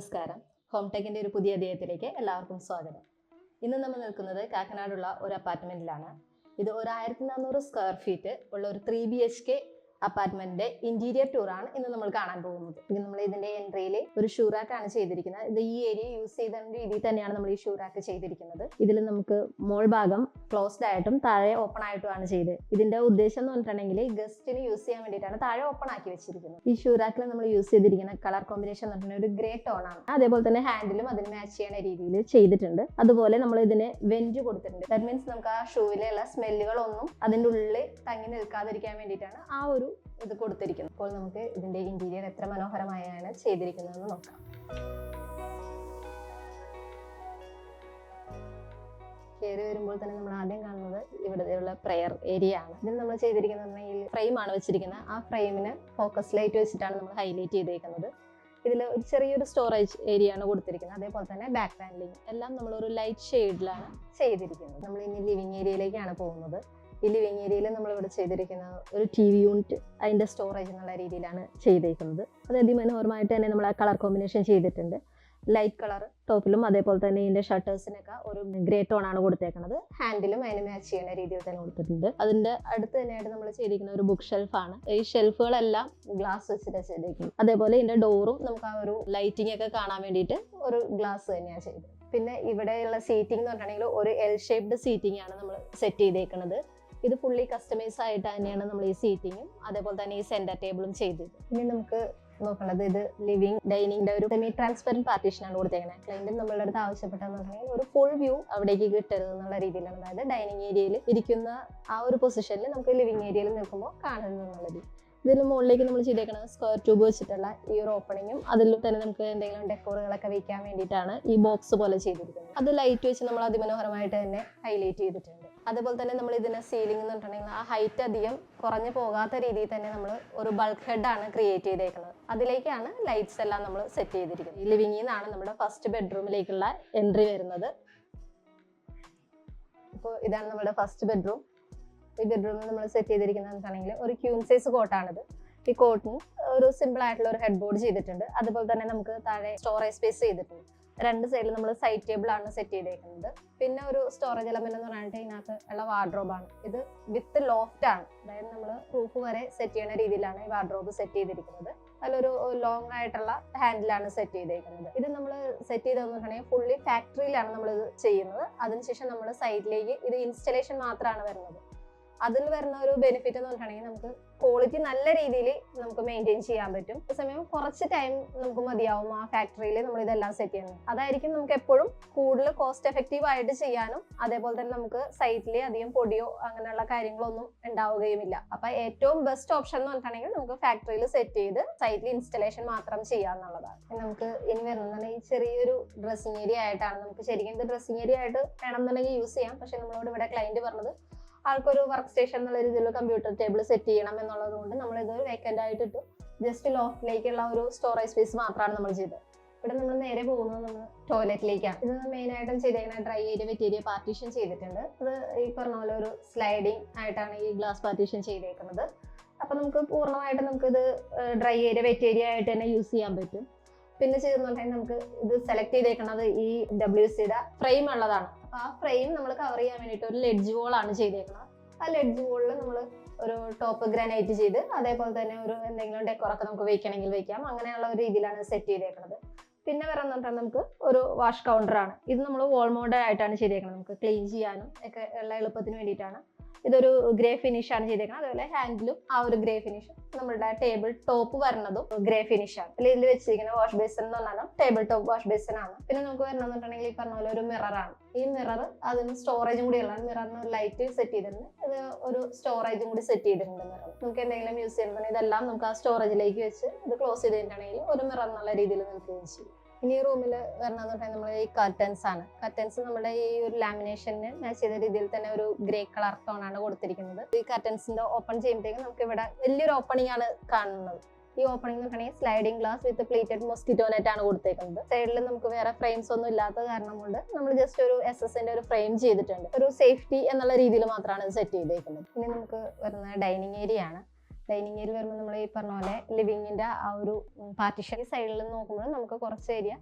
നമസ്കാരം. ഹോം ടെക്കിന്റെ ഒരു പുതിയ അധ്യായത്തിലേക്ക് എല്ലാവർക്കും സ്വാഗതം. ഇന്ന് നമ്മൾ നിൽക്കുന്നത് കാക്കനാടുള്ള ഒരു അപ്പാർട്ട്മെന്റിലാണ്. ഇത് ഒരു 1400 സ്ക്വയർ ഫീറ്റ് ഉള്ള ഒരു 3 BHK അപ്പാർട്ട്മെന്റിന്റെ ഇന്റീരിയർ ടൂർ ആണ് ഇന്ന് നമ്മൾ കാണാൻ പോകുന്നത്. ഇത് നമ്മൾ ഇതിന്റെ എൻട്രിയിൽ ഒരു ഷൂറാക്ക് ആണ് ചെയ്തിരിക്കുന്നത്. ഇത് ഈ ഏരിയ യൂസ് ചെയ്ത രീതിയിൽ തന്നെയാണ് നമ്മൾ ഈ ഷൂറാക്ക് ചെയ്തിരിക്കുന്നത്. ഇതിൽ നമുക്ക് മോൾ ഭാഗം ക്ലോസ്ഡ് ആയിട്ടും താഴെ ഓപ്പൺ ആയിട്ടുമാണ് ചെയ്തത്. ഇതിന്റെ ഉദ്ദേശം എന്ന് പറഞ്ഞിട്ടുണ്ടെങ്കിൽ ഗസ്റ്റിന് യൂസ് ചെയ്യാൻ വേണ്ടിയിട്ടാണ് താഴെ ഓപ്പൺ ആക്കി വെച്ചിരിക്കുന്നത്. ഈ ഷൂറാക്കിൽ നമ്മൾ യൂസ് ചെയ്തിരിക്കുന്ന കളർ കോമ്പിനേഷൻ എന്ന് പറഞ്ഞാൽ ഒരു ഗ്രേ ടോൺ ആണ്. അതേപോലെ തന്നെ ഹാൻഡിലും അതിന് മാച്ച് ചെയ്യുന്ന രീതിയിൽ ചെയ്തിട്ടുണ്ട്. അതുപോലെ നമ്മൾ ഇതിന് വെന്റ് കൊടുത്തിട്ടുണ്ട്. ദാറ്റ് മീൻസ് നമുക്ക് ആ ഷൂവിലുള്ള സ്മെല്ലുകളൊന്നും അതിൻ്റെ ഉള്ളിൽ തങ്ങി നിൽക്കാതിരിക്കാൻ വേണ്ടിയിട്ടാണ് ആ ഒരു ഇത് കൊടുത്തിരിക്കുന്നത്. അപ്പോൾ നമുക്ക് ഇതിന്റെ ഇന്റീരിയർ എത്ര മനോഹരമായാണ് ചെയ്തിരിക്കുന്നതെന്ന് നോക്കാം. കയറി വരുമ്പോൾ തന്നെ നമ്മൾ ആദ്യം കാണുന്നത് ഇവിടെയുള്ള പ്രെയർ ഏരിയ ആണ്. ഇതിൽ നമ്മൾ ചെയ്തിരിക്കുന്നത് ഫ്രെയിം ആണ് വെച്ചിരിക്കുന്നത്. ആ ഫ്രെയിമിന് ഫോക്കസ് ലൈറ്റ് വെച്ചിട്ടാണ് നമ്മൾ ഹൈലൈറ്റ് ചെയ്തേക്കുന്നത്. ഇതിൽ ഒരു ചെറിയൊരു സ്റ്റോറേജ് ഏരിയ ആണ് കൊടുത്തിരിക്കുന്നത്. അതേപോലെ തന്നെ ബാക്ക് പാനലിംഗ് എല്ലാം നമ്മൾ ഒരു ലൈറ്റ് ഷെയ്ഡിലാണ് ചെയ്തിരിക്കുന്നത്. നമ്മൾ ഇനി ലിവിങ് ഏരിയയിലേക്കാണ് പോകുന്നത്. ഈ ലിവിങ് ഏരിയയിൽ നമ്മളിവിടെ ചെയ്തിരിക്കുന്ന ഒരു TV യൂണിറ്റ് അതിൻ്റെ സ്റ്റോറേജ് എന്നുള്ള രീതിയിലാണ് ചെയ്തേക്കുന്നത്. അത് അതിമനോഹരമായിട്ട് തന്നെ നമ്മൾ ആ കളർ കോമ്പിനേഷൻ ചെയ്തിട്ടുണ്ട്. ലൈറ്റ് കളർ ടോപ്പിലും അതേപോലെ തന്നെ ഇതിൻ്റെ ഷട്ടേഴ്സിനൊക്കെ ഒരു ഗ്രേ ടോൺ ആണ് കൊടുത്തേക്കുന്നത്. ഹാൻഡിലും അതിന് മാച്ച് ചെയ്യുന്ന രീതിയിൽ തന്നെ കൊടുത്തിട്ടുണ്ട്. അതിൻ്റെ അടുത്ത് തന്നെയായിട്ട് നമ്മൾ ചെയ്തിരിക്കുന്ന ഒരു ബുക്ക് ഷെൽഫാണ്. ഈ ഷെൽഫുകളെല്ലാം ഗ്ലാസ് വെച്ചിട്ട് ചെയ്തേക്കുന്നത്. അതേപോലെ ഇതിൻ്റെ ഡോറും നമുക്ക് ആ ഒരു ലൈറ്റിംഗ് ഒക്കെ കാണാൻ വേണ്ടിയിട്ട് ഒരു ഗ്ലാസ് തന്നെയാണ് ചെയ്തത്. പിന്നെ ഇവിടെയുള്ള സീറ്റിംഗ് എന്ന് പറഞ്ഞിട്ടുണ്ടെങ്കിൽ ഒരു L ഷേപ്ഡ് സീറ്റിംഗ് ആണ് നമ്മൾ സെറ്റ് ചെയ്തേക്കുന്നത്. ഇത് ഫുള്ളി കസ്റ്റമൈസ് ആയിട്ട് തന്നെയാണ് നമ്മൾ ഈ സീറ്റിങ്ങും അതേപോലെ തന്നെ ഈ സെന്റർ ടേബിളും ചെയ്തത്. ഇനി നമുക്ക് നോക്കേണ്ടത് ഇത് ലിവിങ് ഡൈനിങ്ങിന്റെ ഒരു സെമി ട്രാൻസ്പെറന്റ് പാർട്ടീഷൻ ആണ് കൊടുത്തേക്കുന്നത്. ക്ലയന്റ് നമ്മളുടെ അടുത്ത് ആവശ്യപ്പെട്ടെന്നുണ്ടെങ്കിൽ ഒരു ഫുൾ വ്യൂ അവിടേക്ക് കിട്ടരുത് എന്നുള്ള രീതിയിലാണ്. അതായത് ഡൈനിങ് ഏരിയയിൽ ഇരിക്കുന്ന ആ ഒരു പൊസിഷനിൽ നമുക്ക് ലിവിങ് ഏരിയയിൽ നിൽക്കുമ്പോൾ കാണരുത് എന്നുള്ളത്. ഇതിന് മുകളിലേക്ക് നമ്മൾ ചെയ്തേക്കുന്നത് സ്ക്വയർ ട്യൂബ് വെച്ചിട്ടുള്ള ഈ ഒരു ഓപ്പണിങ്ങും അതിൽ തന്നെ നമുക്ക് എന്തെങ്കിലും ഡെക്കോറുകളൊക്കെ വെക്കാൻ വേണ്ടിയിട്ടാണ് ഈ ബോക്സ് പോലെ ചെയ്തിരിക്കുന്നത്. അത് ലൈറ്റ് വെച്ച് നമ്മൾ അതിമനോഹരമായിട്ട് തന്നെ ഹൈലൈറ്റ് ചെയ്തിട്ടുണ്ട്. അതുപോലെ തന്നെ നമ്മൾ ഇതിന് സീലിംഗ് എന്ന് പറഞ്ഞിട്ടുണ്ടെങ്കിൽ ആ ഹൈറ്റ് അധികം കുറഞ്ഞു പോകാത്ത രീതിയിൽ തന്നെ നമ്മൾ ഒരു ബൾക്ക് ഹെഡാണ് ക്രിയേറ്റ് ചെയ്തേക്കുന്നത്. അതിലേക്കാണ് ലൈറ്റ്സ് എല്ലാം നമ്മൾ സെറ്റ് ചെയ്തിരിക്കുന്നത്. ഈ ലിവിങ്ങിൽ നിന്നാണ് നമ്മുടെ ഫസ്റ്റ് ബെഡ്റൂമിലേക്കുള്ള എൻട്രി വരുന്നത്. അപ്പോൾ ഇതാണ് നമ്മുടെ ഫസ്റ്റ് ബെഡ്റൂം. ഈ ബെഡ്റൂമിൽ നമ്മൾ സെറ്റ് ചെയ്തിരിക്കുന്നതാണെങ്കിൽ ഒരു ക്യൂൻ സൈസ് കോട്ടാണിത്. ഈ കോട്ടിന് ഒരു സിമ്പിൾ ആയിട്ടുള്ള ഒരു ഹെഡ് ബോർഡ് ചെയ്തിട്ടുണ്ട്. അതുപോലെ തന്നെ നമുക്ക് താഴെ സ്റ്റോറേജ് സ്പേസ് ചെയ്തിട്ടുണ്ട്. രണ്ട് സൈഡിൽ നമ്മൾ സൈഡ് ടേബിൾ ആണ് സെറ്റ് ചെയ്തേക്കുന്നത്. പിന്നെ ഒരു സ്റ്റോറേജ് എലമെന്റ് എന്ന് പറഞ്ഞിട്ട് ഇതിനകത്ത് ഉള്ള വാർഡ്രോബാണ്. ഇത് വിത്ത് ലോഫ്റ്റ് ആണ്. അതായത് നമ്മൾ റൂഫ് വരെ സെറ്റ് ചെയ്യുന്ന രീതിയിലാണ് ഈ വാർഡ്രോബ് സെറ്റ് ചെയ്തിരിക്കുന്നത്. അതിലൊരു ലോങ് ആയിട്ടുള്ള ഹാൻഡിലാണ് സെറ്റ് ചെയ്തേക്കുന്നത്. ഇത് നമ്മൾ സെറ്റ് ചെയ്തതെന്ന് പറഞ്ഞാൽ ഫുള്ളി ഫാക്ടറിയിലാണ് നമ്മൾ ഇത് ചെയ്യുന്നത്. അതിനുശേഷം നമ്മൾ സൈഡിലേക്ക് ഇത് ഇൻസ്റ്റലേഷൻ മാത്രമാണ് വരുന്നത്. അതിൽ വരുന്ന ഒരു ബെനിഫിറ്റ് എന്ന് പറഞ്ഞിട്ടുണ്ടെങ്കിൽ നമുക്ക് ക്വാളിറ്റി നല്ല രീതിയിൽ നമുക്ക് മെയിൻറ്റെയിൻ ചെയ്യാൻ പറ്റും. അതേസമയം കുറച്ച് ടൈം നമുക്ക് മതിയാവും ആ ഫാക്ടറിയിൽ നമ്മൾ ഇതെല്ലാം സെറ്റ് ചെയ്യുന്നത്. അതായിരിക്കും നമുക്ക് എപ്പോഴും കൂടുതൽ കോസ്റ്റ് എഫക്റ്റീവ് ആയിട്ട് ചെയ്യാനും അതേപോലെ തന്നെ നമുക്ക് സൈറ്റിൽ അധികം പൊടിയോ അങ്ങനെയുള്ള കാര്യങ്ങളൊന്നും ഉണ്ടാവുകയുമില്ല. അപ്പൊ ഏറ്റവും ബെസ്റ്റ് ഓപ്ഷൻ എന്ന് പറഞ്ഞിട്ടുണ്ടെങ്കിൽ നമുക്ക് ഫാക്ടറിയിൽ സെറ്റ് ചെയ്ത് സൈറ്റിൽ ഇൻസ്റ്റലേഷൻ മാത്രം ചെയ്യാന്നുള്ളതാണ്. നമുക്ക് ഇനി വരുന്നത് ഈ ചെറിയൊരു ഡ്രസ്സിംഗ് ഏരിയ ആയിട്ടാണ്. നമുക്ക് ശരിക്കും ഇത് ഡ്രസ്സിംഗ് ഏരിയ ആയിട്ട് വേണമെന്നുണ്ടെങ്കിൽ യൂസ് ചെയ്യാം. പക്ഷെ നമ്മളോട് ഇവിടെ ക്ലയന്റ് പറഞ്ഞത് ആൾക്കൊരു വർക്ക് സ്റ്റേഷൻ എന്നുള്ള രീതിയിൽ കമ്പ്യൂട്ടർ ടേബിൾ സെറ്റ് ചെയ്യണം എന്നുള്ളത് കൊണ്ട് നമ്മളിത് വേക്കൻ്റ് ആയിട്ട് ഇട്ടു. ജസ്റ്റ് ലോഫ്റ്റിലേക്കുള്ള ഒരു സ്റ്റോറേജ് സ്പേസ് മാത്രമാണ് നമ്മൾ ചെയ്തത്. ഇവിടെ നമ്മൾ നേരെ പോകുന്നത് നമ്മൾ ടോയ്ലറ്റിലേക്കാണ്. ഇത് മെയിനായിട്ടും ചെയ്തേക്കുന്ന dry area wet area partition ചെയ്തിട്ടുണ്ട്. അത് ഈ പറഞ്ഞ പോലെ ഒരു സ്ലൈഡിങ് ആയിട്ടാണ് ഈ ഗ്ലാസ് പാർട്ടീഷൻ ചെയ്തേക്കുന്നത്. അപ്പം നമുക്ക് പൂർണ്ണമായിട്ട് നമുക്കിത് ഡ്രൈ ഏരിയ വെറ്റ് ഏരിയ ആയിട്ട് തന്നെ യൂസ് ചെയ്യാൻ പറ്റും. പിന്നെ ചെയ്തെന്നുണ്ടെങ്കിൽ നമുക്ക് ഇത് സെലക്ട് ചെയ്തേക്കുന്നത് ഈ WCയുടെ ഫ്രെയിം ഉള്ളതാണ്. അപ്പൊ ആ ഫ്രെയിം നമ്മൾ കവർ ചെയ്യാൻ വേണ്ടിയിട്ട് ഒരു ലെഡ്ജ് വോൾ ആണ് ചെയ്തേക്കുന്നത്. ആ ലെഡ്ജ് വോളിൽ നമ്മൾ ഒരു ടോപ്പ് ഗ്രാനൈറ്റ് ചെയ്ത് അതേപോലെ തന്നെ ഒരു എന്തെങ്കിലും ഡെക്കോറൊക്കെ നമുക്ക് വെക്കണമെങ്കിൽ വെക്കാം. അങ്ങനെയുള്ള ഒരു രീതിയിലാണ് സെറ്റ് ചെയ്തേക്കുന്നത്. പിന്നെ പറയുന്നത് നമുക്ക് ഒരു വാഷ് കൗണ്ടറാണ്. ഇത് നമ്മൾ വാൾ മോഡ് ആയിട്ടാണ് ചെയ്തേക്കുന്നത്. നമുക്ക് ക്ലീൻ ചെയ്യാനും ഒക്കെ ഉള്ള എളുപ്പത്തിന് വേണ്ടിയിട്ടാണ്. ഇതൊരു ഗ്രേ ഫിനിഷ് ആണ് ചെയ്തേക്കുന്നത്. അതുപോലെ ഹാൻഡിലും ആ ഒരു ഗ്രേ ഫിനിഷ്. നമ്മളുടെ ടേബിൾ ടോപ്പ് വരുന്നതും ഗ്രേ ഫിനിഷ് ആണ്. ഇതിൽ വെച്ചിരിക്കുന്ന വാഷ് ബേസിൻ എന്ന് പറഞ്ഞാൽ ടേബിൾ ടോപ്പ് വാഷ് ബേസിൻ ആണ്. പിന്നെ നമുക്ക് വരണമെന്നുണ്ടെങ്കിൽ ഈ പറഞ്ഞ പോലെ ഒരു മിററാണ്. ഈ മിറർ അതിന് സ്റ്റോറേജും കൂടി ഉള്ളതാണ്. മിററിന് ഒരു ലൈറ്റ് സെറ്റ് ചെയ്തിട്ടുണ്ട്. ഇത് ഒരു സ്റ്റോറേജും കൂടി സെറ്റ് ചെയ്തിട്ടുണ്ട്. മിറർ നമുക്ക് എന്തെങ്കിലും യൂസ് ചെയ്യുന്നുണ്ടെങ്കിൽ ഇതെല്ലാം നമുക്ക് ആ സ്റ്റോറേജിലേക്ക് വെച്ച് ഇത് ക്ലോസ് ചെയ്തിട്ടുണ്ടെങ്കിൽ ഒരു മിറർ എന്നുള്ള രീതിയിൽ നിൽക്കുകയും ചെയ്യും. ഇനി റൂമിൽ വരണമെന്ന് പറഞ്ഞാൽ നമ്മൾ ഈ കർട്ടൻസ് ആണ്. കർട്ടൻസ് നമ്മുടെ ഈ ഒരു ലാമിനേഷന് മാച്ച് ചെയ്ത രീതിയിൽ തന്നെ ഒരു ഗ്രേ കളർ ടോൺ ആണ് കൊടുത്തിരിക്കുന്നത്. ഈ കർട്ടൻസിന്റെ ഓപ്പൺ ചെയ്യുമ്പോഴത്തേക്കും നമുക്ക് ഇവിടെ വലിയൊരു ഓപ്പണിംഗ് ആണ് കാണുന്നത്. ഈ ഓപ്പണിംഗ് എന്ന് പറഞ്ഞാൽ sliding glass with plated mosquito net ആണ് കൊടുത്തേക്കുന്നത്. സൈഡിൽ നമുക്ക് വേറെ ഫ്രെയിംസ് ഒന്നും ഇല്ലാത്ത കാരണം കൊണ്ട് നമ്മൾ ജസ്റ്റ് ഒരു SS-ന്റെ ഒരു ഫ്രെയിം ചെയ്തിട്ടുണ്ട്. ഒരു സേഫ്റ്റി എന്നുള്ള രീതിയിൽ മാത്രമാണ് ഇത് സെറ്റ് ചെയ്തേക്കുന്നത്. ഇനി നമുക്ക് വരുന്ന ഡൈനിങ് ഏരിയ ആണ്. ഡൈനിങ് ഏരിയ വരുമ്പോൾ നമ്മൾ ഈ പറഞ്ഞ പോലെ ലിവിങ്ങിന്റെ ആ ഒരു പാർട്ടീഷൻ സൈഡിൽ നോക്കുമ്പോൾ നമുക്ക് കുറച്ച് ഏരിയ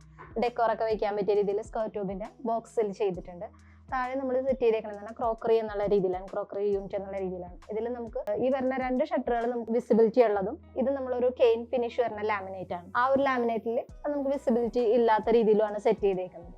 ഡെക്കോറൊക്കെ വെക്കാൻ പറ്റിയ രീതിയിൽ സ്ക്വയർ ട്യൂബിന്റെ ബോക്സിൽ ചെയ്തിട്ടുണ്ട്. താഴെ നമ്മൾ സെറ്റ് ചെയ്തേക്കുന്നത് ക്രോക്കറി എന്നുള്ള രീതിയിലാണ്, ക്രോക്കറി യൂണിറ്റ് എന്നുള്ള രീതിയിലാണ്. ഇതിൽ നമുക്ക് ഈ വരുന്ന 2 ഷട്ടറുകൾ നമുക്ക് വിസിബിലിറ്റി ഉള്ളതും ഇത് നമ്മളൊരു കെയിൻ ഫിനിഷ് വരുന്ന ലാമിനേറ്റ് ആണ്. ആ ഒരു ലാമിനേറ്റിൽ നമുക്ക് വിസിബിലിറ്റി ഇല്ലാത്ത രീതിയിലാണ് സെറ്റ് ചെയ്തേക്കുന്നത്.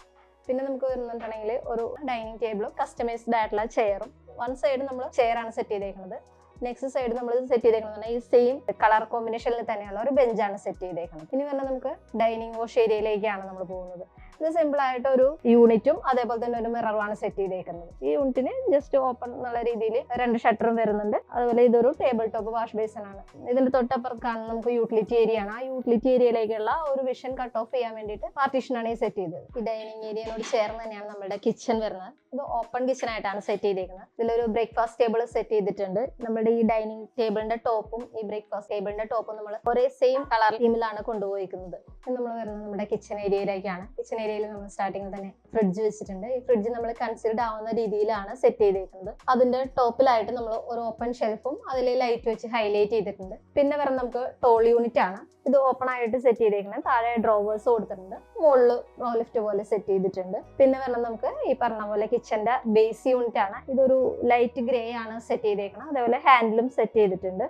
പിന്നെ നമുക്ക് വരുന്നുണ്ടെങ്കിൽ ഒരു ഡൈനിങ് ടേബിളും കസ്റ്റമൈസ്ഡ് ആയിട്ടുള്ള ചെയറും. വൺ സൈഡ് നമ്മൾ ചെയറാണ് സെറ്റ് ചെയ്തേക്കുന്നത്, നെക്സ്റ്റ് സൈഡ് നമ്മൾ സെറ്റ് ചെയ്തേക്കുന്നത് ഈ സെയിം കളർ കോമ്പിനേഷനിൽ തന്നെയുള്ള ഒരു ബെഞ്ചാണ് സെറ്റ് ചെയ്തേക്കുന്നത്. ഇനി പറഞ്ഞാൽ നമുക്ക് ഡൈനിങ് വാഷ് ഏരിയയിലേക്കാണ് നമ്മൾ പോകുന്നത്. ഇത് സിമ്പിൾ ആയിട്ട് ഒരു യൂണിറ്റും അതേപോലെ തന്നെ ഒരു മിററുമാണ് സെറ്റ് ചെയ്തേക്കുന്നത്. ഈ യൂണിറ്റിന് ജസ്റ്റ് ഓപ്പൺ എന്നുള്ള രീതിയിൽ 2 ഷട്ടറും വരുന്നുണ്ട്. അതുപോലെ ഇതൊരു ടേബിൾ ടോപ്പ് വാഷ് ബേസിൻ ആണ്. ഇതിന്റെ തൊട്ടപ്പുറത്ത് കാണുന്ന നമുക്ക് യൂട്ടിലിറ്റി ഏരിയ ആണ്. ആ യൂട്ടിലിറ്റി ഏരിയയിലേക്കുള്ള ഒരു വിഷൻ കട്ട് ഓഫ് ചെയ്യാൻ വേണ്ടിയിട്ട് പാർട്ടീഷനാണ് ഈ സെറ്റ് ചെയ്തത്. ഈ ഡൈനിങ് ഏരിയയോട് ചേർന്ന് തന്നെയാണ് നമ്മുടെ കിച്ചൺ വരുന്നത്. ഇത് ഓപ്പൺ കിച്ചൺ ആയിട്ടാണ് സെറ്റ് ചെയ്തേക്കുന്നത്. ഇതിലൊരു ബ്രേക്ക്ഫാസ്റ്റ് ടേബിൾ സെറ്റ് ചെയ്തിട്ടുണ്ട്. നമ്മുടെ ഈ ഡൈനിങ് ടേബിളിന്റെ ടോപ്പും ഈ ബ്രേക്ക്ഫാസ്റ്റ് ടേബിളിന്റെ ടോപ്പും നമ്മൾ ഒരേ സെയിം കളർ തീമിലാണ് കൊണ്ടുപോയിരിക്കുന്നത്. നമ്മൾ വരുന്നത് നമ്മുടെ കിച്ചൺ ഏരിയയിലേക്കാണ്. കിച്ചൺ ഏരിയയിൽ നമ്മൾ സ്റ്റാർട്ടിങ്ങിൽ തന്നെ ഫ്രിഡ്ജ് വെച്ചിട്ടുണ്ട്. ഈ ഫ്രിഡ്ജ് നമ്മൾ കൺസിഡർഡ് ആവുന്ന രീതിയിലാണ് സെറ്റ് ചെയ്തേക്കുന്നത്. അതിന്റെ ടോപ്പിലായിട്ട് നമ്മൾ ഒരു ഓപ്പൺ ഷെൽഫും അതിൽ ലൈറ്റ് വെച്ച് ഹൈലൈറ്റ് ചെയ്തിട്ടുണ്ട്. പിന്നെ വരുന്നത് നമുക്ക് ടോൾ യൂണിറ്റ് ആണ്. ഇത് ഓപ്പൺ ആയിട്ട് സെറ്റ് ചെയ്തേക്കുന്നത്. താഴെ ഡ്രോവേഴ്സ് കൊടുത്തിട്ടുണ്ട്, മുകളിൽ റോ ലിഫ്റ്റ് പോലെ സെറ്റ് ചെയ്തിട്ടുണ്ട്. പിന്നെ വരുന്നത് നമുക്ക് ഈ പറഞ്ഞ പോലെ കിച്ചന്റെ ബേസ് യൂണിറ്റ് ആണ്. ഇതൊരു ലൈറ്റ് ഗ്രേ ആണ് സെറ്റ് ചെയ്തേക്കുന്നത്. അതേപോലെ ഹാൻഡിലും സെറ്റ് ചെയ്തിട്ടുണ്ട്.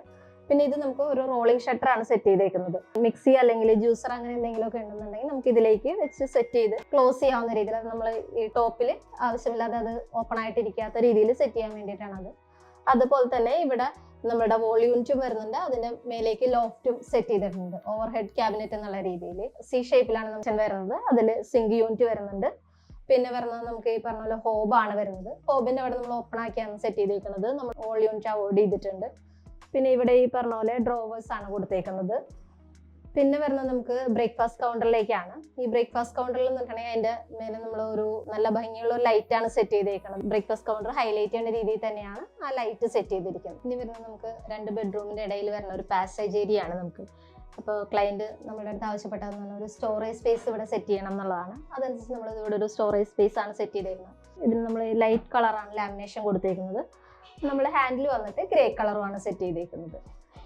പിന്നെ ഇത് നമുക്ക് ഒരു റോളിംഗ് ഷട്ടർ ആണ് സെറ്റ് ചെയ്തേക്കുന്നത്. മിക്സി അല്ലെങ്കിൽ ജ്യൂസർ അങ്ങനെ എന്തെങ്കിലും ഒക്കെ ഉണ്ടെന്നുണ്ടെങ്കിൽ നമുക്ക് ഇതിലേക്ക് വെച്ച് സെറ്റ് ചെയ്ത് ക്ലോസ് ചെയ്യാവുന്ന രീതിയിൽ, അത് നമ്മൾ ഈ ടോപ്പിൽ ആവശ്യമില്ലാതെ അത് ഓപ്പൺ ആയിട്ട് ഇരിക്കാത്ത രീതിയിൽ സെറ്റ് ചെയ്യാൻ വേണ്ടിയിട്ടാണ് അത്. അതുപോലെ തന്നെ ഇവിടെ നമ്മുടെ വോൾ യൂണിറ്റും വരുന്നുണ്ട്. അതിന്റെ മേലേക്ക് ലോഫ്റ്റും സെറ്റ് ചെയ്തിട്ടുണ്ട്. ഓവർ ഹെഡ് ക്യാബിനറ്റ് എന്നുള്ള രീതിയിൽ സി ഷേപ്പിലാണ് നമുക്ക് വരുന്നത്. അതിൽ സിങ്ക് യൂണിറ്റ് വരുന്നുണ്ട്. പിന്നെ വരുന്നത് നമുക്ക് ഈ പറഞ്ഞ പോലെ ഹോബാണ് വരുന്നത്. ഹോബിന്റെ അവിടെ നമ്മൾ ഓപ്പൺ ആക്കിയാണ് സെറ്റ് ചെയ്തേക്കുന്നത്. നമ്മൾ വോൾ യൂണിറ്റ് അവോയ്ഡ് ചെയ്തിട്ടുണ്ട്. പിന്നെ ഇവിടെ ഈ പറഞ്ഞ പോലെ ഡ്രോവേഴ്സ് ആണ് കൊടുത്തേക്കുന്നത്. പിന്നെ വരുന്നത് നമുക്ക് ബ്രേക്ക്ഫാസ്റ്റ് കൗണ്ടറിലേക്കാണ്. ഈ ബ്രേക്ക്ഫാസ്റ്റ് കൗണ്ടറിൽ നിന്നിട്ടുണ്ടെങ്കിൽ അതിന്റെ മേലെ നമ്മൾ ഒരു നല്ല ഭംഗിയുള്ള ഒരു ലൈറ്റ് ആണ് സെറ്റ് ചെയ്തേക്കുന്നത്. ബ്രേക്ക്ഫാസ്റ്റ് കൗണ്ടർ ഹൈലൈറ്റ് ചെയ്യുന്ന രീതിയിൽ തന്നെയാണ് ആ ലൈറ്റ് സെറ്റ് ചെയ്തിരിക്കുന്നത്. ഇനി വരുന്നത് നമുക്ക് 2 ബെഡ്റൂമിന്റെ ഇടയിൽ വരുന്ന ഒരു പാസേജ് ഏരിയ ആണ് നമുക്ക്. അപ്പോൾ ക്ലയന്റ് നമ്മുടെ അടുത്ത് ആവശ്യപ്പെട്ടതെന്ന് പറഞ്ഞാൽ ഒരു സ്റ്റോറേജ് സ്പേസ് ഇവിടെ സെറ്റ് ചെയ്യണം എന്നുള്ളതാണ്. അതനുസരിച്ച് നമ്മൾ ഇവിടെ ഒരു സ്റ്റോറേജ് സ്പേസ് ആണ് സെറ്റ് ചെയ്തേക്കുന്നത്. ഇതിന് നമ്മൾ ലൈറ്റ് കളറാണ് ലാമിനേഷൻ കൊടുത്തേക്കുന്നത്. നമ്മൾ ഹാൻഡിൽ വന്നിട്ട് ഗ്രേ കളറുമാണ് സെറ്റ് ചെയ്തേക്കുന്നത്.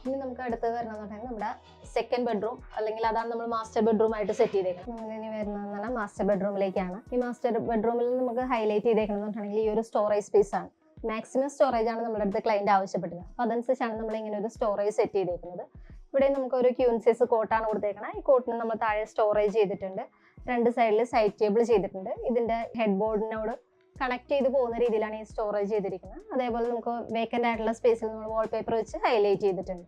ഇനി നമുക്ക് അടുത്തത് വരണമെന്നുണ്ടെങ്കിൽ നമ്മുടെ സെക്കൻഡ് ബെഡ്റൂം, അല്ലെങ്കിൽ അതാണ് നമ്മൾ മാസ്റ്റർ ബെഡ്റൂം ആയിട്ട് സെറ്റ് ചെയ്തേക്കുന്നത്. നമ്മൾ ഇനി വരുന്നതെന്ന് പറഞ്ഞാൽ മാസ്റ്റർ ബെഡ്റൂമിലേക്കാണ്. ഈ മാസ്റ്റർ ബെഡ്റൂമിൽ നമുക്ക് ഹൈലൈറ്റ് ചെയ്തേക്കണമെന്നുണ്ടെങ്കിൽ ഈ ഒരു സ്റ്റോറേജ് സ്പേസ് ആണ്. മാക്സിമം സ്റ്റോറേജ് ആണ് നമ്മുടെ അടുത്ത് ക്ലയന്റ് ആവശ്യപ്പെട്ടത്. അപ്പോൾ അതനുസരിച്ചാണ് നമ്മൾ ഇങ്ങനെ ഒരു സ്റ്റോറേജ് സെറ്റ് ചെയ്തേക്കുന്നത്. ഇവിടെ നമുക്ക് ഒരു ക്യൂൻ സൈസ് കോട്ടാണ് കൊടുത്തേക്കുന്നത്. ഈ കോട്ടിന് നമ്മൾ താഴെ സ്റ്റോറേജ് ചെയ്തിട്ടുണ്ട്. 2 സൈഡിൽ സൈഡ് ടേബിൾ ചെയ്തിട്ടുണ്ട്. ഇതിന്റെ ഹെഡ് ബോർഡിനോട് കണക്ട് ചെയ്ത് പോകുന്ന രീതിയിലാണ് ഈ സ്റ്റോറേജ് ചെയ്തിരിക്കുന്നത്. അതേപോലെ നമുക്ക് വേക്കൻ്റ് ആയിട്ടുള്ള സ്പേസിൽ നമ്മൾ വാൾപേപ്പർ വെച്ച് ഹൈലൈറ്റ് ചെയ്തിട്ടുണ്ട്.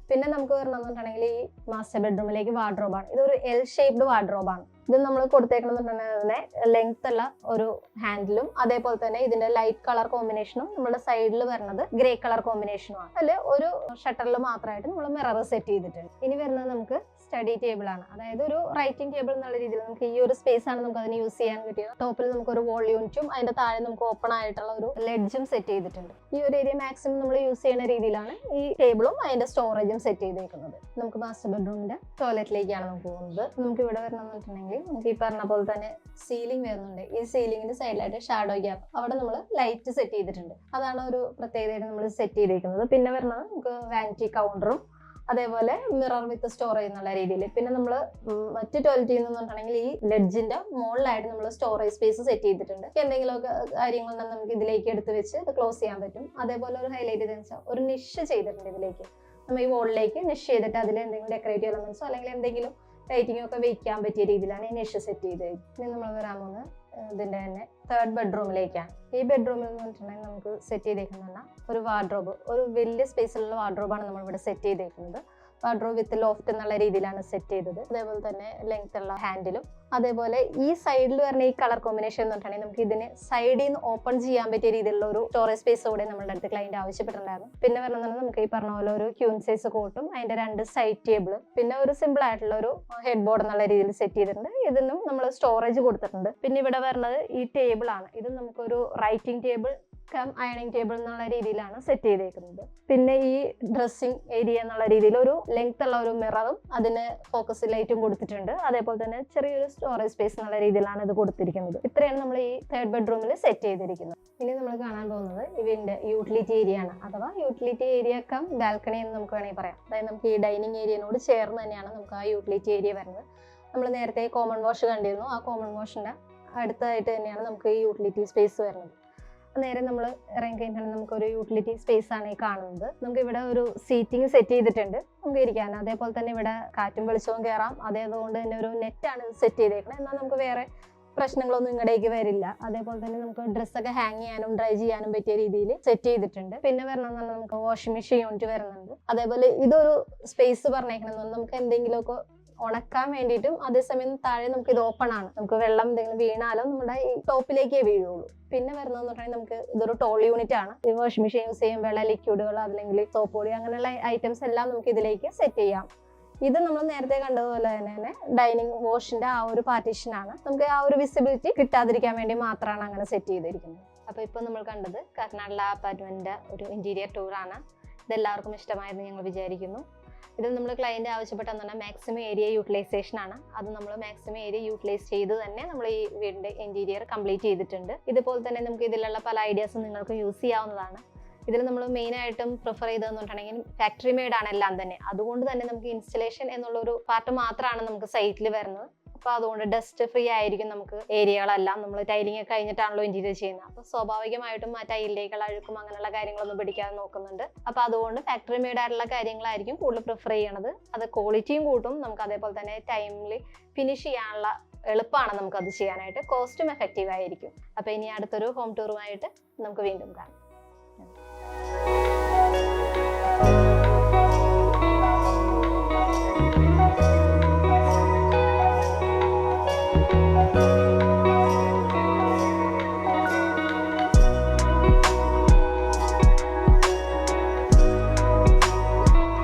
പിന്നെ നമുക്ക് വരണമെന്നുണ്ടെങ്കിൽ ഈ മാസ്റ്റർ ബെഡ്റൂമിലേക്ക് വാർഡ്രോബാണ്. ഇതൊരു എൽ ഷേപ്ഡ് വാർഡ്രോബാണ്. ഇത് നമ്മൾ കൊടുത്തേക്കണമെന്നുണ്ടെങ്കിൽ ലെങ്ത് ഉള്ള ഒരു ഹാൻഡിലും അതേപോലെ തന്നെ ഇതിന്റെ ലൈറ്റ് കളർ കോമ്പിനേഷനും നമ്മുടെ സൈഡിൽ വരുന്നത് ഗ്രേ കളർ കോമ്പിനേഷനുമാണ്. അതിൽ ഒരു ഷട്ടറിൽ മാത്രമായിട്ട് നമ്മൾ മിറർ സെറ്റ് ചെയ്തിട്ടുണ്ട്. ഇനി വരുന്നത് നമുക്ക് സ്റ്റഡി ടേബിൾ ആണ്. അതായത് ഒരു റൈറ്റിംഗ് ടേബിൾ എന്നുള്ള രീതിയിൽ നമുക്ക് ഈ ഒരു സ്പേസ് ആണ് നമുക്ക് അതിന് യൂസ് ചെയ്യാൻ കിട്ടിയത്. ടോപ്പിൽ നമുക്ക് ഒരു വോൾ യൂണിറ്റും അതിന്റെ താഴെ നമുക്ക് ഓപ്പൺ ആയിട്ടുള്ള ഒരു ലെഡ്ജും സെറ്റ് ചെയ്തിട്ടുണ്ട്. ഈ ഒരു ഏരിയ മാക്സിമം നമ്മൾ യൂസ് ചെയ്യുന്ന രീതിയിലാണ് ഈ ടേബിളും അതിന്റെ സ്റ്റോറേജും സെറ്റ് ചെയ്തേക്കുന്നത്. നമുക്ക് മാസ്റ്റർ ബെഡ്റൂമിന്റെ ടോയ്ലറ്റിലേക്കാണ് നമുക്ക് പോകുന്നത്. നമുക്ക് ഇവിടെ വരണമെന്നുണ്ടെങ്കിൽ നമുക്ക് ഈ പറഞ്ഞ പോലെ തന്നെ സീലിംഗ് വരുന്നുണ്ട്. ഈ സീലിംഗിന്റെ സൈഡിലായിട്ട് ഷാഡോ ഗ്യാപ്പ് അവിടെ നമ്മൾ ലൈറ്റ് സെറ്റ് ചെയ്തിട്ടുണ്ട്. അതാണ് ഒരു പ്രത്യേകതയായിട്ട് നമ്മൾ സെറ്റ് ചെയ്തിരിക്കുന്നത്. പിന്നെ വരുന്നത് നമുക്ക് വാനിറ്റി കൗണ്ടറും അതേപോലെ മിറർ വിത്ത് സ്റ്റോറേജ് എന്നുള്ള രീതിയിൽ. പിന്നെ നമ്മൾ മറ്റ് ടോയ്ലറ്റിൽ നിന്നുണ്ടെങ്കിൽ ഈ ലെഡ്ജിന്റെ മുകളിലായിട്ട് നമ്മൾ സ്റ്റോറേജ് സ്പേസ് സെറ്റ് ചെയ്തിട്ടുണ്ട്. എന്തെങ്കിലുമൊക്കെ കാര്യങ്ങളുണ്ടെങ്കിൽ നമുക്ക് ഇതിലേക്ക് എടുത്ത് വെച്ച് ഇത് ക്ലോസ് ചെയ്യാൻ പറ്റും. അതേപോലെ ഒരു ഹൈലൈറ്റ് ചെയ്തെന്ന് വെച്ചാൽ ഒരു നിഷ് ചെയ്തിട്ടുണ്ട്. ഇതിലേക്ക് നമ്മൾ ഈ വോളിലേക്ക് നിഷ് ചെയ്തിട്ട് അതിൽ എന്തെങ്കിലും ഡെക്കറേറ്റീവ് എലമെന്റ്സോ അല്ലെങ്കിൽ എന്തെങ്കിലും ലൈറ്റിംഗ് ഒക്കെ വെക്കാൻ പറ്റിയ രീതിയിലാണ് ഈ നിഷ് സെറ്റ് ചെയ്തത്. ഇനി നമ്മൾ വരാൻ പോകുന്നത് ഇതിന്റെ തന്നെ 3rd ബെഡ്റൂമിലേക്കാണ്. ഈ ബെഡ്റൂമിൽ എന്ന് പറഞ്ഞിട്ടുണ്ടെങ്കിൽ നമുക്ക് സെറ്റ് ചെയ്തേക്കുന്ന ഒരു വാർഡ്രോബ്, ഒരു വലിയ സ്പേസിലുള്ള വാർഡ്രോബാണ് നമ്മൾ ഇവിടെ സെറ്റ് ചെയ്തേക്കുന്നത്. വാർഡ്രോബ് വിത്ത് ലോഫ്റ്റ് എന്നുള്ള രീതിയിലാണ് സെറ്റ് ചെയ്തത്. അതേപോലെ തന്നെ ലെങ്ത് ഉള്ള ഹാൻഡിലും അതേപോലെ ഈ സൈഡിൽ വരുന്ന ഈ കളർ കോമ്പിനേഷൻ എന്ന് പറഞ്ഞിട്ടുണ്ടെങ്കിൽ നമുക്ക് ഇതിന് സൈഡിൽ നിന്ന് ഓപ്പൺ ചെയ്യാൻ പറ്റിയ രീതിയിലുള്ള ഒരു സ്റ്റോറേജ് സ്പേസ് കൂടെ നമ്മുടെ അടുത്ത് ക്ലയന്റ് ആവശ്യപ്പെട്ടിട്ടുണ്ടായിരുന്നു. പിന്നെ വരുന്നത് നമുക്ക് ഈ പറഞ്ഞ പോലെ ഒരു ക്യൂൻ സൈസ് കോട്ടും അതിന്റെ 2 സൈഡ് ടേബിൾ പിന്നെ ഒരു സിമ്പിൾ ആയിട്ടുള്ള ഒരു ഹെഡ് ബോർഡ് എന്നുള്ള രീതിയിൽ സെറ്റ് ചെയ്തിട്ടുണ്ട്. ഇതിനും നമ്മൾ സ്റ്റോറേജ് കൊടുത്തിട്ടുണ്ട്. പിന്നെ ഇവിടെ വരുന്നത് ഈ ടേബിൾ ആണ്. ഇത് നമുക്കൊരു റൈറ്റിംഗ് ടേബിൾ കം അയണിങ് ടേബിൾ എന്നുള്ള രീതിയിലാണ് സെറ്റ് ചെയ്തേക്കുന്നത്. പിന്നെ ഈ ഡ്രസ്സിംഗ് ഏരിയ എന്നുള്ള രീതിയിൽ ഒരു ലെങ്ത് ഉള്ള ഒരു മിററും അതിന് ഫോക്കസ് ലൈറ്റും കൊടുത്തിട്ടുണ്ട്. അതേപോലെ തന്നെ ചെറിയൊരു സ്റ്റോറേജ് സ്പേസ് എന്നുള്ള രീതിയിലാണ് ഇത് കൊടുത്തിരിക്കുന്നത്. ഇത്രയാണ് നമ്മൾ ഈ തേർഡ് ബെഡ്റൂമിൽ സെറ്റ് ചെയ്തിരിക്കുന്നത്. ഇനി നമ്മൾ കാണാൻ പോകുന്നത് ഇതിന്റെ യൂട്ടിലിറ്റി ഏരിയ ആണ്, അഥവാ യൂട്ടിലിറ്റി ഏരിയ കം ബാൽക്കണി എന്ന് നമുക്ക് വേണമെങ്കിൽ പറയാം. അതായത് നമുക്ക് ഈ ഡൈനിങ് ഏരിയനോട് ചേർന്ന് തന്നെയാണ് നമുക്ക് ആ യൂട്ടിലിറ്റി ഏരിയ വരുന്നത്. നമ്മൾ നേരത്തെ കോമൺ വാഷ് കണ്ടിരുന്നു, ആ കോമൺ വാഷിന്റെ അടുത്തായിട്ട് തന്നെയാണ് നമുക്ക് ഈ യൂട്ടിലിറ്റി സ്പേസ് വരുന്നത്. നേരെ നമ്മൾ ഇറങ്ങിക്കഴിഞ്ഞാൽ നമുക്കൊരു യൂട്ടിലിറ്റി സ്പേസ് ആണ് ഈ കാണുന്നത്. നമുക്ക് ഇവിടെ ഒരു സീറ്റിംഗ് സെറ്റ് ചെയ്തിട്ടുണ്ട് നമുക്ക് ഇരിക്കാൻ. അതേപോലെ തന്നെ ഇവിടെ കാറ്റും വെളിച്ചവും കയറാം. അതേതുകൊണ്ട് തന്നെ ഒരു നെറ്റാണ് സെറ്റ് ചെയ്തേക്കുന്നത്. എന്നാൽ നമുക്ക് വേറെ പ്രശ്നങ്ങളൊന്നും ഇങ്ങടേക്ക് വരില്ല. അതേപോലെ തന്നെ നമുക്ക് ഡ്രസ്സൊക്കെ ഹാങ് ചെയ്യാനും ഡ്രൈ ചെയ്യാനും പറ്റിയ രീതിയിൽ സെറ്റ് ചെയ്തിട്ടുണ്ട്. പിന്നെ വരണമെന്ന് നമുക്ക് വാഷിംഗ് മെഷീൻ യൂണിറ്റ് വരുന്നുണ്ട്. അതേപോലെ ഇതൊരു സ്പേസ് പറഞ്ഞേക്കണമെന്ന് നമുക്ക് എന്തെങ്കിലുമൊക്കെ ഉണക്കാൻ വേണ്ടിയിട്ടും അതേസമയം താഴെ നമുക്ക് ഇത് ഓപ്പൺ ആണ്. നമുക്ക് വെള്ളം എന്തെങ്കിലും വീണാലും നമ്മുടെ ഈ ടോപ്പിലേക്കേ വീഴുള്ളൂ. പിന്നെ വരുന്നതെന്ന് പറഞ്ഞാൽ നമുക്ക് ഇതൊരു ടോൾ യൂണിറ്റ് ആണ്. ഈ വാഷിംഗ് മെഷീൻ യൂസ് ചെയ്യുമ്പോൾ ലിക്വിഡുകൾ അല്ലെങ്കിൽ സോപ്പ് പൊടി അങ്ങനെയുള്ള ഐറ്റംസ് എല്ലാം നമുക്ക് ഇതിലേക്ക് സെറ്റ് ചെയ്യാം. ഇത് നമ്മൾ നേരത്തെ കണ്ടതുപോലെ തന്നെ ഡൈനിങ് വാഷിന്റെ ആ ഒരു പാർട്ടീഷൻ ആണ്. നമുക്ക് ആ ഒരു വിസിബിലിറ്റി കിട്ടാതിരിക്കാൻ വേണ്ടി മാത്രമാണ് അങ്ങനെ സെറ്റ് ചെയ്തിരിക്കുന്നത്. അപ്പൊ ഇപ്പൊ നമ്മൾ കണ്ടത് കർണാടക അപ്പാർട്ട്മെന്റിന്റെ ഒരു ഇന്റീരിയർ ടൂർ ആണ്. ഇതെല്ലാവർക്കും ഇഷ്ടമായെന്ന് ഞങ്ങൾ വിചാരിക്കുന്നു. ഇതിൽ നമ്മൾ ക്ലയന്റ് ആവശ്യപ്പെട്ടെന്ന് പറഞ്ഞാൽ മാക്സിമം ഏരിയ യൂട്ടിലൈസേഷൻ ആണ്. അത് നമ്മൾ മാക്സിമം ഏരിയ യൂട്ടിലൈസ് ചെയ്ത് തന്നെ നമ്മൾ ഈ വീടിന്റെ ഇന്റീരിയർ കംപ്ലീറ്റ് ചെയ്തിട്ടുണ്ട്. ഇതുപോലെ തന്നെ നമുക്ക് ഇതിലുള്ള പല ഐഡിയാസും നിങ്ങൾക്ക് യൂസ് ചെയ്യാവുന്നതാണ്. ഇതിൽ നമ്മൾ മെയിൻ ആയിട്ടും പ്രിഫർ ചെയ്തതെന്ന് പറഞ്ഞിട്ടുണ്ടെങ്കിൽ ഫാക്ടറി മെയ്ഡ് ആണ് എല്ലാം തന്നെ. അതുകൊണ്ട് തന്നെ നമുക്ക് ഇൻസ്റ്റലേഷൻ എന്നുള്ള ഒരു പാർട്ട് മാത്രമാണ് നമുക്ക് സൈറ്റിൽ വരുന്നത്. അപ്പൊ അതുകൊണ്ട് ഡസ്റ്റ് ഫ്രീ ആയിരിക്കും നമുക്ക് ഏരിയകളെല്ലാം. നമ്മൾ ടൈലിംഗ് ഒക്കെ കഴിഞ്ഞിട്ടാണല്ലോ ഇന്റീരിയർ ചെയ്യുന്നത്. അപ്പൊ സ്വാഭാവികമായിട്ടും ആ ടൈലിലേക്കുള്ള അഴുക്കും അങ്ങനെയുള്ള കാര്യങ്ങളൊന്നും പിടിക്കാതെ നോക്കുന്നുണ്ട്. അപ്പൊ അതുകൊണ്ട് ഫാക്ടറി മെയ്ഡ് ആയിട്ടുള്ള കാര്യങ്ങളായിരിക്കും കൂടുതൽ പ്രിഫർ ചെയ്യണത്. അത് ക്വാളിറ്റിയും കൂട്ടും, നമുക്ക് അതേപോലെ തന്നെ ടൈമിൽ ഫിനിഷ് ചെയ്യാനുള്ള എളുപ്പമാണ് നമുക്കത് ചെയ്യാനായിട്ട്. കോസ്റ്റും എഫക്റ്റീവ് ആയിരിക്കും. അപ്പൊ ഇനി അടുത്തൊരു ഹോം ടൂറുമായിട്ട് നമുക്ക് വീണ്ടും കാണാം.